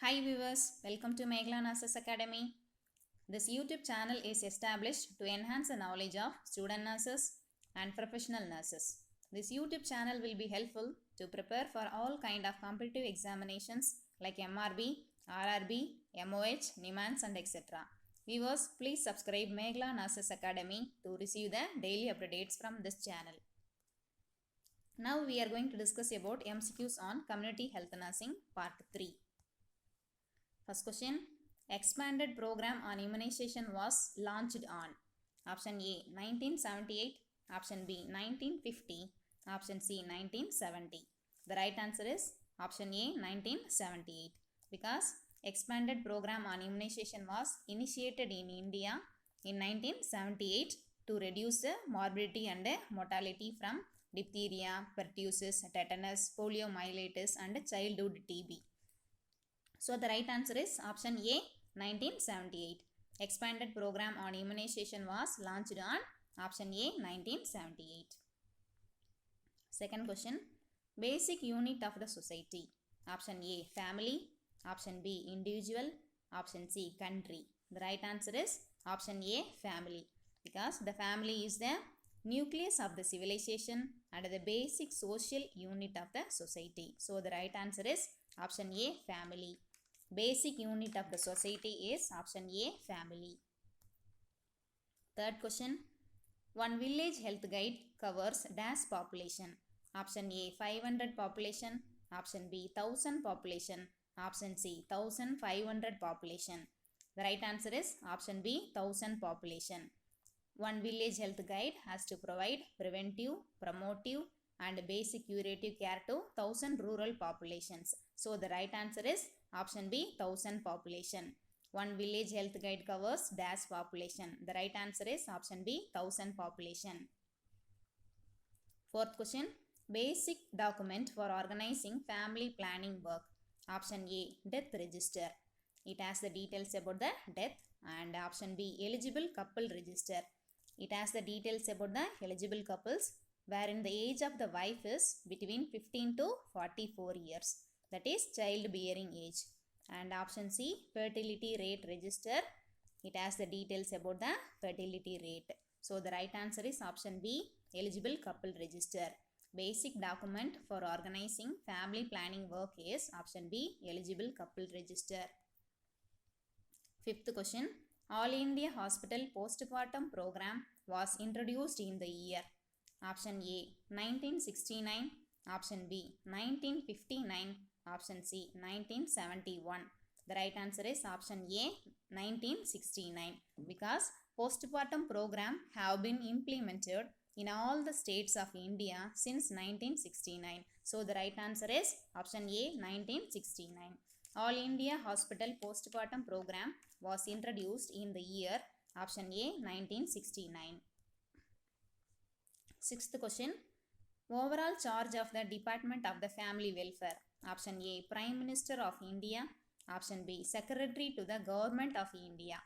Hi viewers, welcome to Meghla Nurses Academy. This YouTube channel is established to enhance the knowledge of student nurses and professional nurses. This YouTube channel will be helpful to prepare for all kind of competitive examinations like MRB, RRB, MOH, NIMANS and etc. Viewers, please subscribe Meghla Nurses Academy to receive the daily updates from this channel. Now we are going to discuss about MCQs on Community Health Nursing Part 3. First question, expanded program on immunization was launched on option A 1978, option B 1950, option C 1970. The right answer is option A 1978 because expanded program on immunization was initiated in India in 1978 to reduce the morbidity and mortality from diphtheria, pertussis, tetanus, poliomyelitis and childhood TB. So the right answer is option A 1978. Expanded program on immunization was launched on option A 1978. Second question, basic unit of the society. Option A family, option B individual, option C country. The right answer is option A family because the family is the nucleus of the civilization and the basic social unit of the society. So the right answer is option A family. Basic unit of the society is option A family. Third question, one village health guide covers dash population. Option A 500 population, option B 1000 population, option C 1500 population. The right answer is option B 1000 population. One village health guide has to provide preventive, promotive and basic curative care to 1000 rural populations. So the right answer is option B 1000 population. One village health guide covers dash population. The right answer is option B 1000 population. Fourth question, basic document for organizing family planning work. Option A death register. It has the details about the death. And option B eligible couple register. It has the details about the eligible couples wherein the age of the wife is between 15 to 44 years. That is childbearing age. And option C fertility rate register. It has the details about the fertility rate. So the right answer is option B eligible couple register. Basic document for organizing family planning work is option B eligible couple register. Fifth question, All India Hospital Postpartum Program was introduced in the year. Option A 1969, option B 1959, option C 1971. The right answer is option A 1969 because postpartum program have been implemented in all the states of India since 1969. So the right answer is option A 1969. All India Hospital Postpartum Program was introduced in the year option A 1969. Sixth question, overall charge of the Department of the Family Welfare. Option A Prime Minister of India, option B Secretary to the Government of India.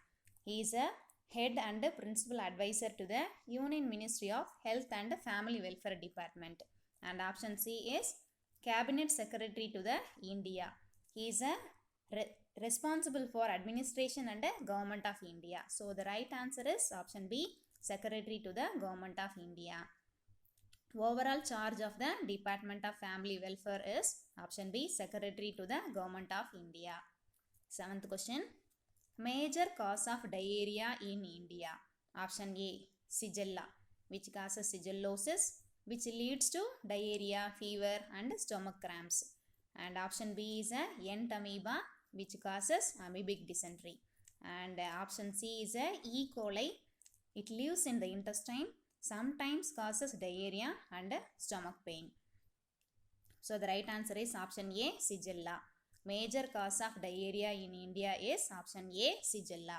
He is a head and principal advisor to the Union Ministry of Health and Family Welfare Department. And option C is Cabinet Secretary to the India. He is a responsible for administration and Government of India. So the right answer is option B Secretary to the Government of India. Overall charge of the Department of Family Welfare is option B Secretary to the Government of India. Seventh question, major cause of diarrhea in India. Option A Shigella, which causes shigellosis, which leads to diarrhea, fever and stomach cramps. And option B is a entamoeba, which causes amoebic dysentery. And option C is a E. coli. It lives in the intestine, sometimes causes diarrhea and stomach pain. So the right answer is option A Shigella. Major cause of diarrhea in India is option A Shigella.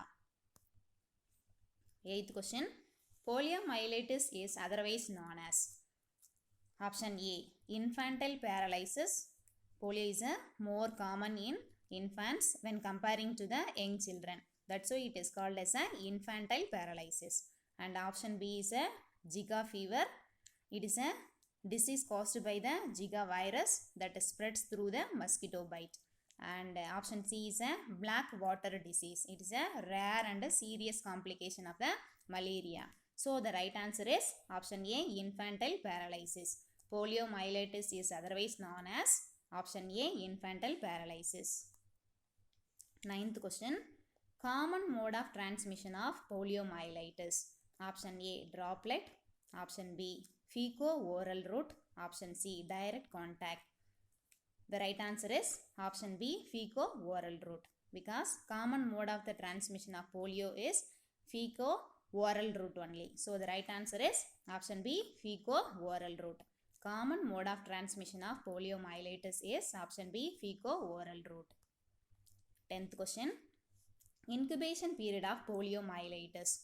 Eighth question, poliomyelitis is otherwise known as. Option A infantile paralysis. Polio is more common in infants when comparing to the young children. That's why it is called as an infantile paralysis. And option B is a Zika fever. It is a disease caused by the Zika virus that spreads through the mosquito bite. And option C is a black water disease. It is a rare and a serious complication of the malaria. So the right answer is option A, infantile paralysis. Poliomyelitis is otherwise known as option A, infantile paralysis. Ninth question. Common mode of transmission of poliomyelitis. Option A, droplet. Option B, fecal-oral route. Option C, direct contact. The right answer is option B, fecal-oral route, because common mode of the transmission of polio is fecal-oral route only. So the right answer is option B, fecal-oral route. Common mode of transmission of poliomyelitis is option B, fecal-oral route. 10th question. Incubation period of poliomyelitis.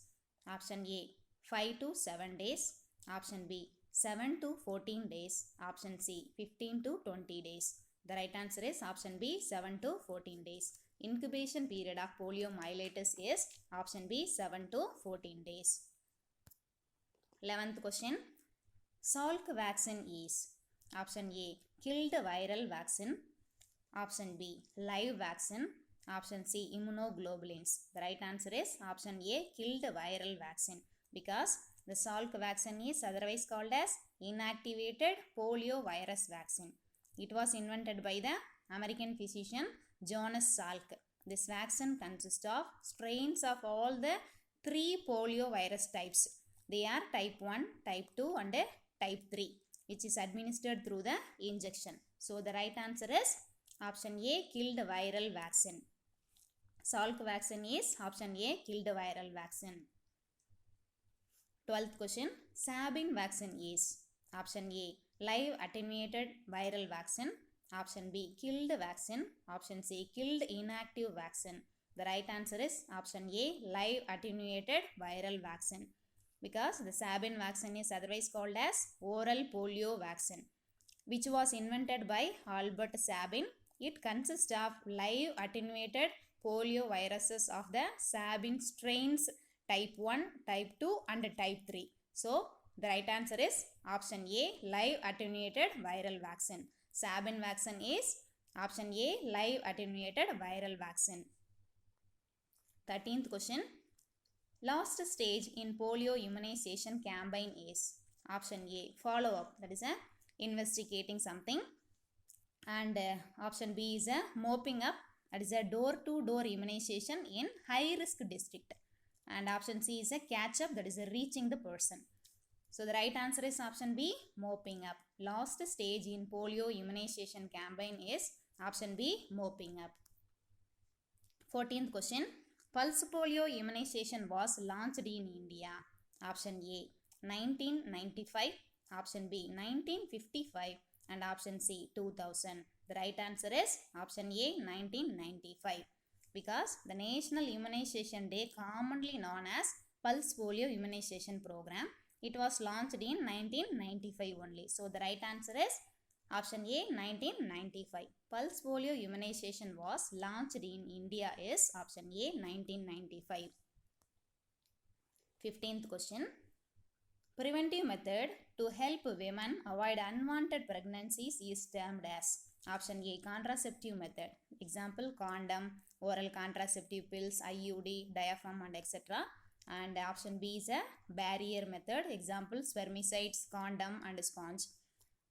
Option A, 5 to 7 days. Option B, 7 to 14 days. Option C, 15 to 20 days. The right answer is option B, 7 to 14 days. Incubation period of poliomyelitis is option B, 7 to 14 days. 11th question. Salk vaccine is option A, killed viral vaccine. Option B, live vaccine. Option C, immunoglobulins. The right answer is option A, killed viral vaccine, because the Salk vaccine is otherwise called as inactivated polio virus vaccine. It was invented by the American physician Jonas Salk. This vaccine consists of strains of all the 3 polio virus types. They are type 1, type 2 and type 3, which is administered through the injection. So the right answer is option A, killed viral vaccine. Salk vaccine is option A, killed viral vaccine. 12th question. Sabin vaccine is option A, live attenuated viral vaccine. Option B, killed vaccine. Option C, killed inactive vaccine. The right answer is option A, live attenuated viral vaccine, because the Sabin vaccine is otherwise called as oral polio vaccine, which was invented by Albert Sabin. It consists of live attenuated polio viruses of the Sabin strains type 1, type 2 and type 3. So the right answer is option A, live attenuated viral vaccine. Sabin vaccine is option A, live attenuated viral vaccine. 13th question. Last stage in polio immunization campaign is option A, follow up, that is investigating something. And option B is mopping up, that is a door-to-door immunization in high-risk district. And option C is a catch up, that is reaching the person. So the right answer is option B, mopping up. Last stage in polio immunization campaign is option B, mopping up. 14th question. Pulse polio immunization was launched in India. Option A, 1995. Option B, 1955. And option C, 2000. The right answer is option A, 1995. Because the National Immunization Day, commonly known as Pulse Polio Immunization Program, it was launched in 1995 only. So the right answer is option A, 1995. Pulse polio immunization was launched in India is option A, 1995. 15th question. Preventive method to help women avoid unwanted pregnancies is termed as option A, contraceptive method. Example, condom, oral contraceptive pills, IUD, diaphragm and etc. And option B is a barrier method. Example, spermicides, condom and sponge.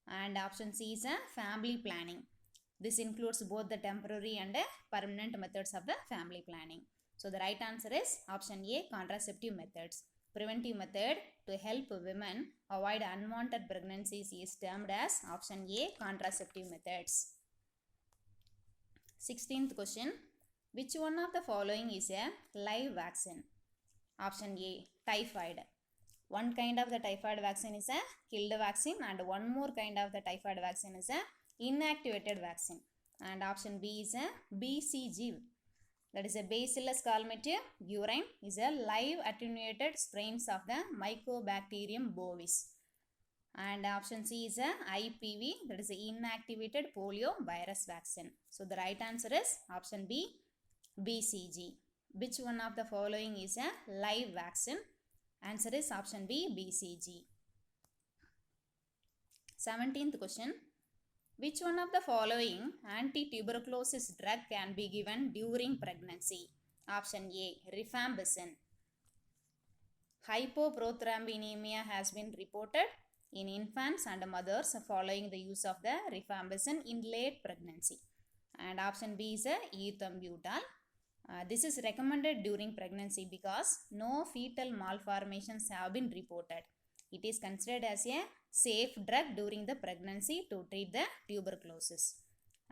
And option C is a family planning. This includes both the temporary and permanent methods of the family planning. So the right answer is option A, contraceptive methods. Preventive method to help women avoid unwanted pregnancies is termed as option A, contraceptive methods. 16th question. Which one of the following is a live vaccine? Option A, typhoid. One kind of the typhoid vaccine is a killed vaccine, and one more kind of the typhoid vaccine is a inactivated vaccine. And option B is a BCG, that is a Bacillus calmette urine, is a live attenuated strains of the Mycobacterium bovis. And option C is a IPV, that is a inactivated polio virus vaccine. So the right answer is option B, BCG. Which one of the following is a live vaccine? Answer is option B, BCG. 17th question. Which one of the following anti-tuberculosis drug can be given during pregnancy? Option A, rifampicin. Hypoprothrombinemia has been reported in infants and mothers following the use of the rifampicin in late pregnancy. And option B is ethambutol. This is recommended during pregnancy because no fetal malformations have been reported. It is considered as a safe drug during the pregnancy to treat the tuberculosis.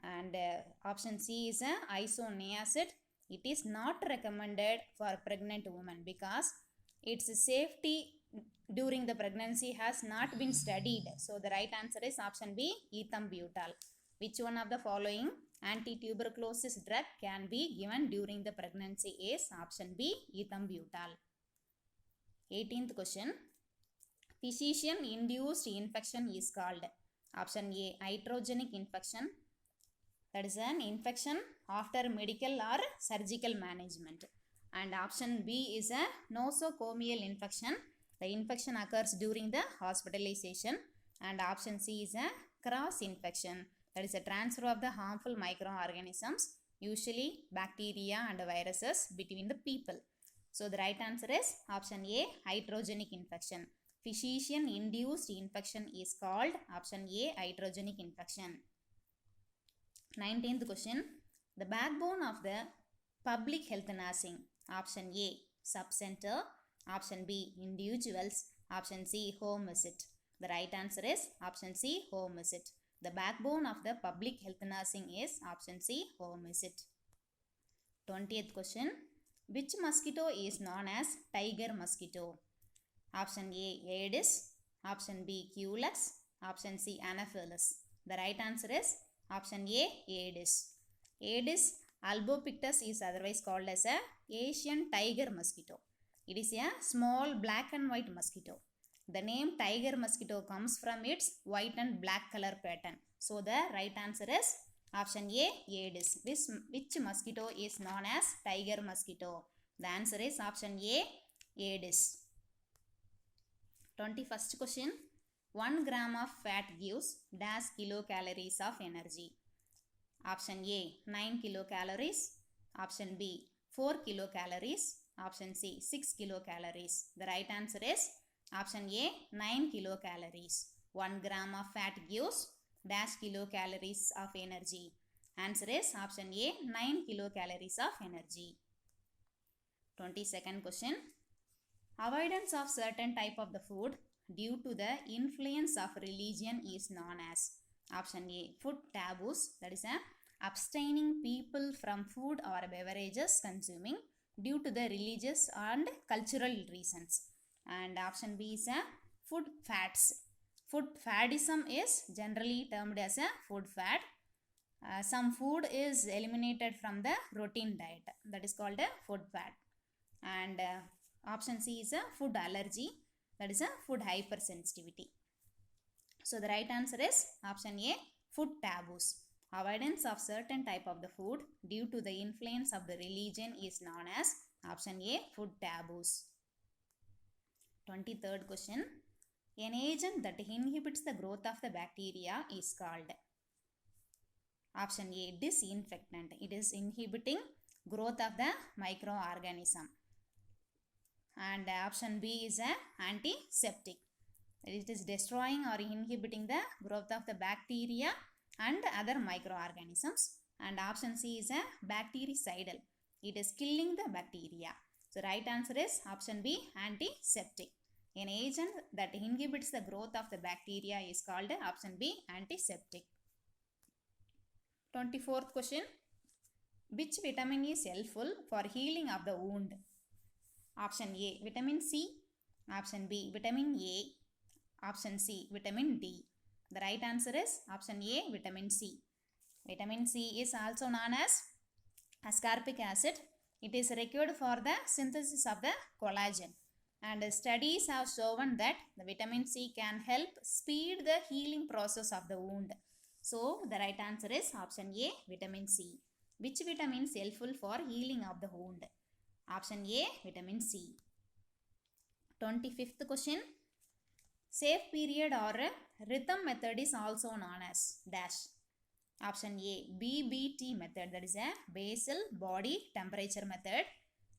And option C is isoniazid. It is not recommended for pregnant women because its safety during the pregnancy has not been studied. So the right answer is option B, ethambutol. Which one of the following anti-tuberculosis drug can be given during the pregnancy is option B, ethambutol. 18th question. Physician induced infection is called option A, iatrogenic infection. That is an infection after medical or surgical management. And option B is a nosocomial infection. The infection occurs during the hospitalization. And option C is a cross infection. That is a transfer of the harmful microorganisms, usually bacteria and viruses, between the people. So the right answer is option A, iatrogenic infection. Physician induced infection is called option A, iatrogenic infection. 19th question. The backbone of the public health nursing. Option A, subcenter. Option B, individuals. Option C, home visit. The right answer is option C, home visit. The backbone of the public health nursing is option C, home visit. 20th question. Which mosquito is known as tiger mosquito? Option A, Aedes. Option B, Culex. Option C, Anopheles. The right answer is option A, Aedes. Aedes albopictus is otherwise called as a Asian tiger mosquito. It is a small black and white mosquito. The name tiger mosquito comes from its white and black color pattern. So the right answer is option A, Aedes. Which mosquito is known as tiger mosquito? The answer is option A, Aedes. 21st question. 1 gram of fat gives dash kilocalories of energy. Option A, 9 kilocalories. Option B, 4 kilocalories. Option C, 6 kilocalories. The right answer is option A, 9 kilocalories. 1 gram of fat gives dash kilocalories of energy. Answer is option A, 9 kilocalories of energy. 22nd question. Avoidance of certain type of the food due to the influence of religion is known as option A, food taboos. That is abstaining people from food or beverages consuming due to the religious and cultural reasons. And option B is food fads. Food fadism is generally termed as a food fad. Some food is eliminated from the routine diet. That is called a food fad. And option C is a food allergy. That is a food hypersensitivity. So the right answer is option A, food taboos. Avoidance of certain type of the food due to the influence of the religion is known as option A, food taboos. 23rd question. An agent that inhibits the growth of the bacteria is called option A, disinfectant. It is inhibiting growth of the microorganism. And option B is antiseptic. It is destroying or inhibiting the growth of the bacteria and other microorganisms. And option C is bactericidal. It is killing the bacteria. So right answer is option B, antiseptic. An agent that inhibits the growth of the bacteria is called option B, antiseptic. 24th question. Which vitamin is helpful for healing of the wound? Option A, vitamin C. Option B, vitamin A. Option C, vitamin D. The right answer is option A, vitamin C. Vitamin C is also known as ascorbic acid. It is required for the synthesis of the collagen. And studies have shown that the vitamin C can help speed the healing process of the wound. So the right answer is option A, vitamin C. Which vitamin is helpful for healing of the wound? Option A, vitamin C. 25th question. Safe period or rhythm method is also known as dash. Option A, BBT method, that is a basal body temperature method.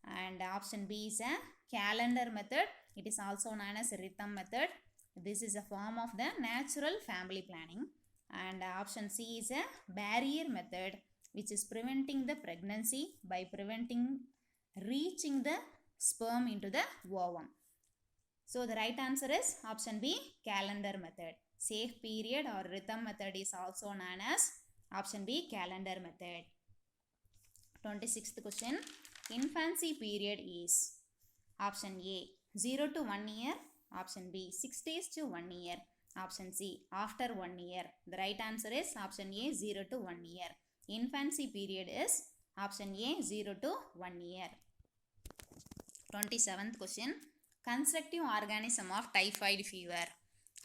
And option B is a calendar method. It is also known as rhythm method. This is a form of the natural family planning. And option C is a barrier method, which is preventing the pregnancy by preventing reaching the sperm into the ovum. So the right answer is option B, calendar method. Safe period or rhythm method is also known as option B, calendar method. 26th question. Infancy period is option A, 0 to 1 year, option B, 6 days to 1 year, option C, after 1 year. The right answer is option A, 0 to 1 year. Infancy period is option A, 0 to 1 year. 27th question. Constructive organism of typhoid fever.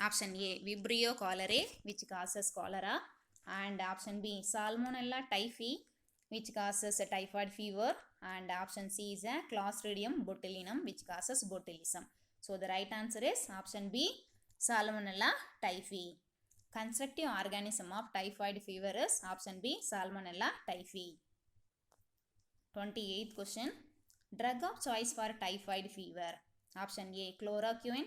Option A, Vibrio cholerae, which causes cholera, and option B, Salmonella typhi, which causes a typhoid fever, and option C is a Clostridium botulinum, which causes botulism. So the right answer is option B, Salmonella typhi. Constructive organism of typhoid fever is option B, Salmonella typhi. 28th question. Drug of choice for typhoid fever. Option A, chloroquine,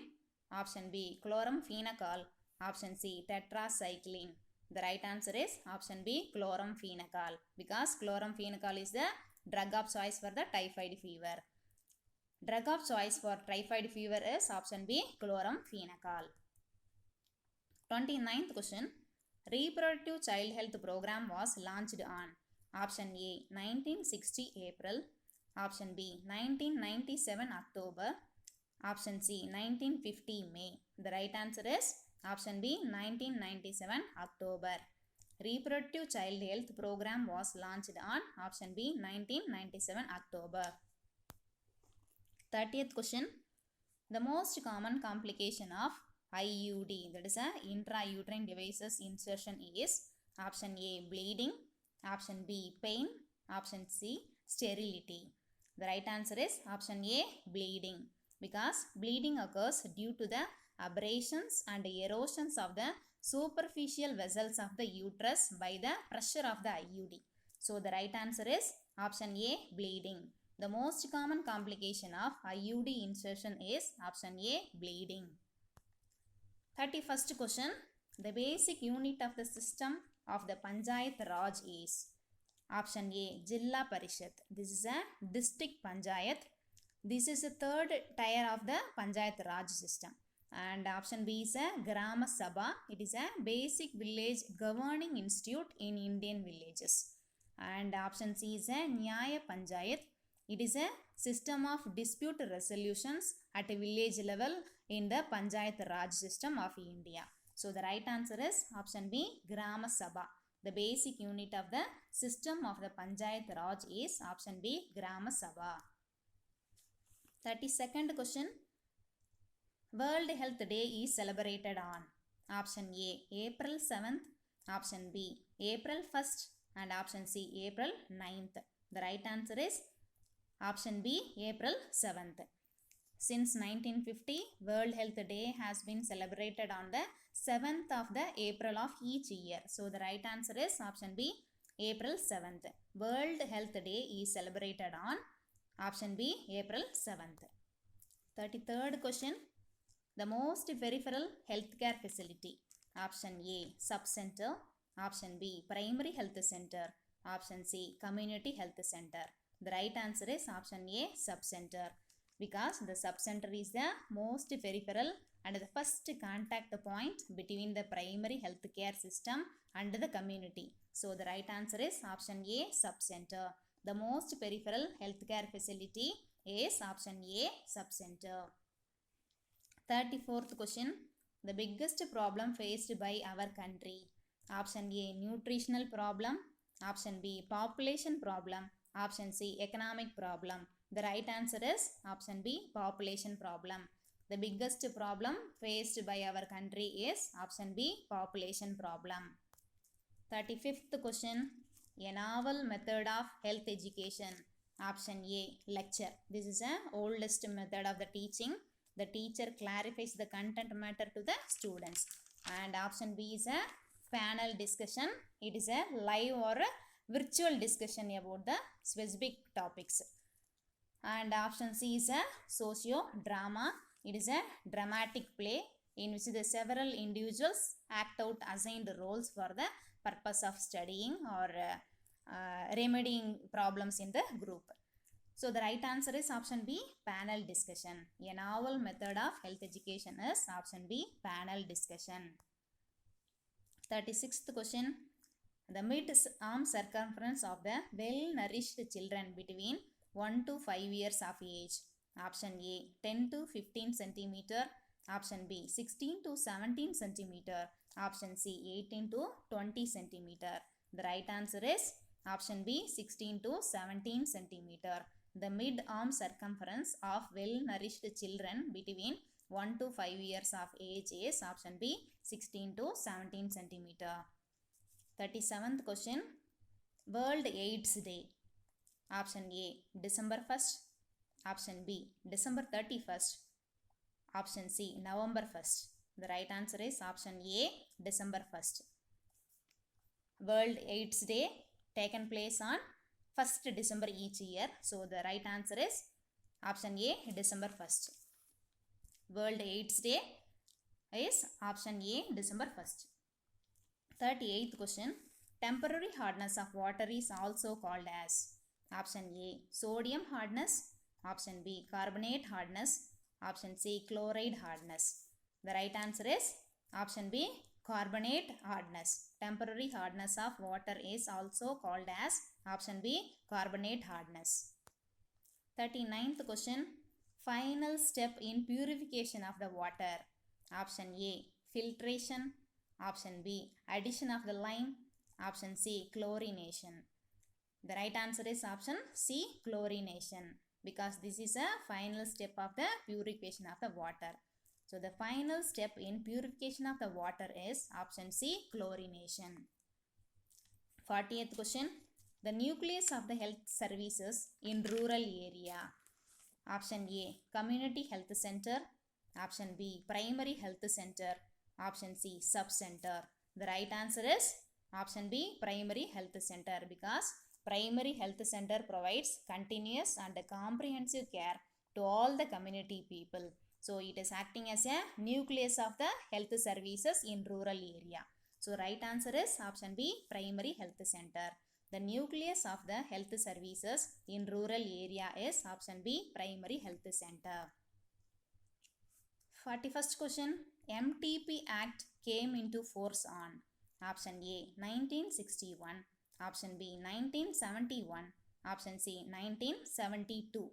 option B, chloramphenicol, option C, tetracycline. The right answer is option B, chloramphenicol, because chloramphenicol is the drug of choice for the typhoid fever. Drug of choice for typhoid fever is option B, chloramphenicol. 29th question. Reproductive child health program was launched on option A, 1960 April, option B, 1997 October, option C, 1950 May. The right answer is option B, 1997 October. Reproductive child health program was launched on option B, 1997 October. 30th question. The most common complication of IUD, that is a intrauterine devices insertion, is option A, bleeding, option B, pain, option C, sterility. The right answer is option A, bleeding, because bleeding occurs due to the abrasions and erosions of the superficial vessels of the uterus by the pressure of the IUD. So the right answer is option A, bleeding. The most common complication of IUD insertion is option A, bleeding. 31st question. The basic unit of the system of the Panchayat Raj is option A, Jilla Parishad. This is a district Panchayat. This is the third tier of the Panchayat Raj system. And option B is a Grama Sabha. It is a basic village governing institute in Indian villages. And option C is a Nyaya Panchayat. It is a system of dispute resolutions at a village level in the Panchayat Raj system of India. So the right answer is option B, Grama Sabha. The basic unit of the system of the Panchayat Raj is option B, Grama Sabha. 32nd question. World Health Day is celebrated on option A, April 7th, option B, April 1st, and option C, April 9th. The right answer is option B, April 7th. Since 1950, World Health Day has been celebrated on the 7th of the April of each year. So the right answer is option B, April 7th. World Health Day is celebrated on option B, April 7th. 33rd question. The most peripheral healthcare facility. Option A, sub-center. Option B, primary health center. Option C, community health center. The right answer is option A, sub-center, because the sub-center is the most peripheral and the first contact point between the primary healthcare system and the community. So the right answer is option A, sub-center. The most peripheral healthcare facility is option A, sub-center. 34th question. The biggest problem faced by our country. Option A, nutritional problem. Option B, population problem. Option C, economic problem. The right answer is option B, population problem. The biggest problem faced by our country is option B, population problem. 35th question. A novel method of health education. Option A, lecture. This is the oldest method of the teaching. The teacher clarifies the content matter to the students. And option B is a panel discussion. It is a live or a virtual discussion about the specific topics. And option C is a socio-drama. It is a dramatic play in which the several individuals act out assigned roles for the purpose of studying or remedying problems in the group. So the right answer is option B, panel discussion. A novel method of health education is option B, panel discussion. 36th question. The mid-arm circumference of the well-nourished children between 1 to 5 years of age. Option A, 10 to 15 centimeter. Option B, 16 to 17 centimeter. Option C, 18 to 20 centimeter. The right answer is option B, 16 to 17 centimeter. The mid-arm circumference of well-nourished children between 1 to 5 years of age is option B, 16 to 17 centimeter. 37th question. World AIDS Day. Option A, December 1st. Option B, December 31st. Option C, November 1st. The right answer is option A, December 1st. World AIDS Day taken place on 1st December each year. So the right answer is option A, December 1st. World AIDS Day is option A, December 1st. 38th question. Temporary hardness of water is also called as option A, sodium hardness. Option B, carbonate hardness. Option C, chloride hardness. The right answer is option B, carbonate hardness. Temporary hardness of water is also called as option B, carbonate hardness. 39th question. Final step in purification of the water. Option A, filtration. Option B, addition of the lime. Option C, chlorination. The right answer is option C, chlorination, because this is a final step of the purification of the water. So the final step in purification of the water is option C, chlorination. 40th question. The nucleus of the health services in rural area. Option A, community health center. Option B, primary health center. Option C, sub-center. The right answer is option B, primary health center, because primary health center provides continuous and comprehensive care to all the community people. So it is acting as a nucleus of the health services in rural area. So right answer is option B, primary health center. The nucleus of the health services in rural area is option B, primary health center. 41st question. MTP Act came into force on option A, 1961. Option B, 1971. Option C, 1972.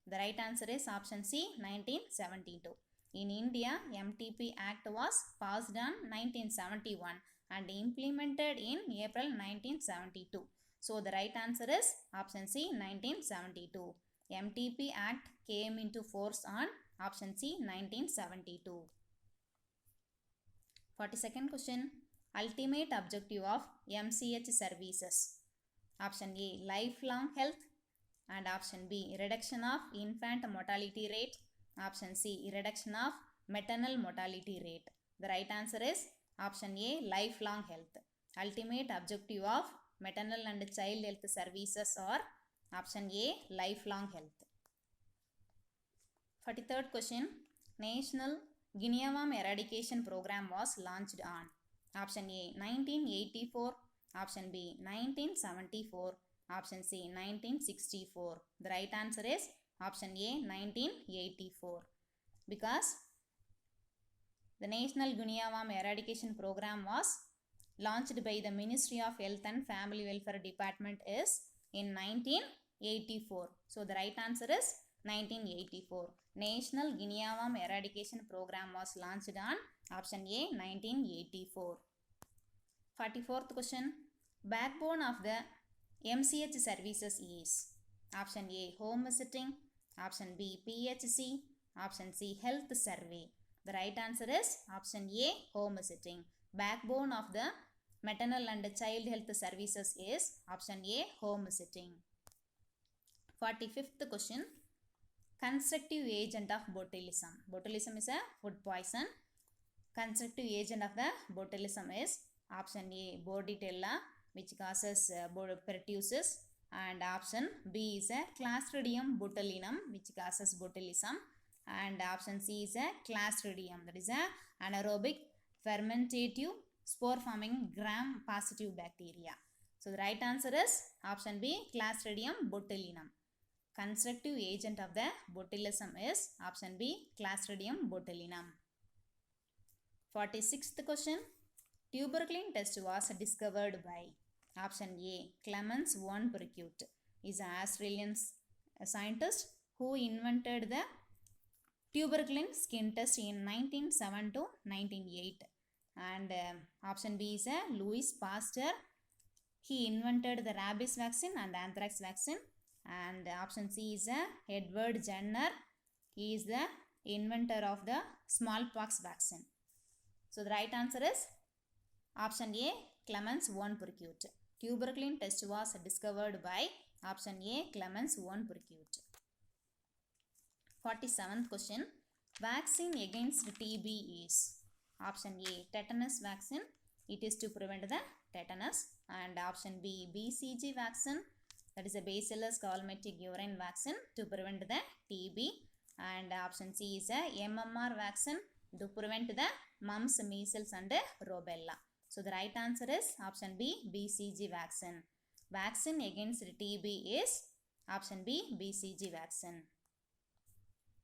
The right answer is option C, 1972. In India, MTP Act was passed on 1971 and implemented in April 1972. So the right answer is option C, 1972. MTP Act came into force on option C, 1972. 42nd question. Ultimate objective of MCH services. Option A, lifelong health. And option B, reduction of infant mortality rate. Option C, reduction of maternal mortality rate. The right answer is option A, lifelong health. Ultimate objective of maternal and child health services are option A, lifelong health. 43rd question. National Guinea worm eradication program was launched on option A, 1984. Option B, 1974. Option C, 1964. The right answer is option A, 1984. Because the National Guinea worm eradication program was launched by the Ministry of Health and Family Welfare Department is in 1984. So the right answer is 1984. National Guinea worm eradication program was launched on option A, 1984. 44th question. Backbone of the MCH services is option A, home visiting. Option B, PHC. Option C, health survey. The right answer is option A, home visiting. Backbone of the maternal and child health services is option A, home visiting. 45th question. Constructive agent of botulism. Botulism is a food poison. Constructive agent of the botulism is Option A, Bordetella, which causes pertussis, and option B is a Clostridium botulinum, which causes botulism, and option C is a Clostridium, that is a anaerobic fermentative spore forming gram positive bacteria. So the right answer is option B, Clostridium botulinum. Constructive agent of the botulism is option B, Clostridium botulinum. 46th question. Tuberculin test was discovered by option A, Clemens von Purkut, is an Australian scientist who invented the tuberculin skin test in 1907 to 1908. And option B is a Louis Pasteur. He invented the rabies vaccine and anthrax vaccine. And option C is a Edward Jenner. He is the inventor of the smallpox vaccine. So the right answer is option A, Clemens von Purkut. Tuberculin test was discovered by option A, Clemens von Purkut. 47th question. Vaccine against TB is option A, tetanus vaccine. It is to prevent the tetanus. And option B, BCG vaccine. That is a Bacillus calmette urine vaccine to prevent the TB. And option C is a MMR vaccine to prevent the mumps, measles and rubella. So the right answer is option B, BCG vaccine. Vaccine against TB is option B, BCG vaccine.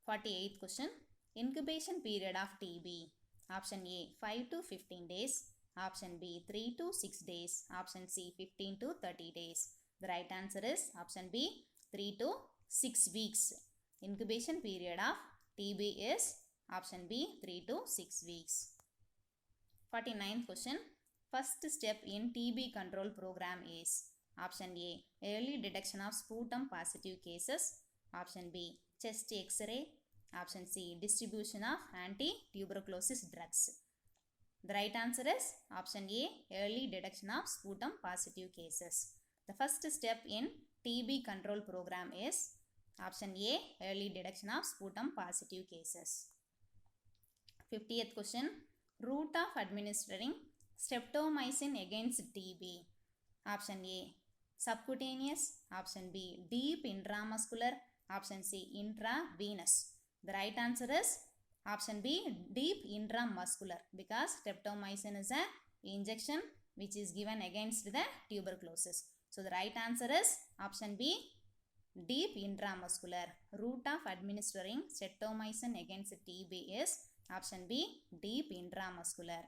48th question. Incubation period of TB. Option A, 5 to 15 days. Option B, 3 to 6 days. Option C, 15 to 30 days. The right answer is option B, 3 to 6 weeks. Incubation period of TB is option B, 3 to 6 weeks. 49th question. First step in TB control program is option A, early detection of sputum positive cases. Option B, chest X-ray. Option C, distribution of anti-tuberculosis drugs. The right answer is option A, early detection of sputum positive cases. The first step in TB control program is option A, early detection of sputum positive cases. 50th question. Route of administering streptomycin against TB. Option A, subcutaneous. Option B, deep intramuscular. Option C, intravenous. The right answer is option B, deep intramuscular, because streptomycin is an injection which is given against the tuberculosis. So the right answer is option B, deep intramuscular. Route of administering streptomycin against TB is option B, deep intramuscular.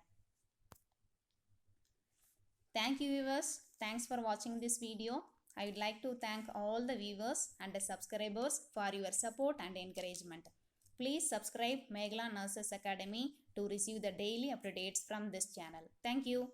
Thank you viewers. Thanks for watching this video. I would like to thank all the viewers and the subscribers for your support and encouragement. Please subscribe Meghala Nurses Academy to receive the daily updates from this channel. Thank you.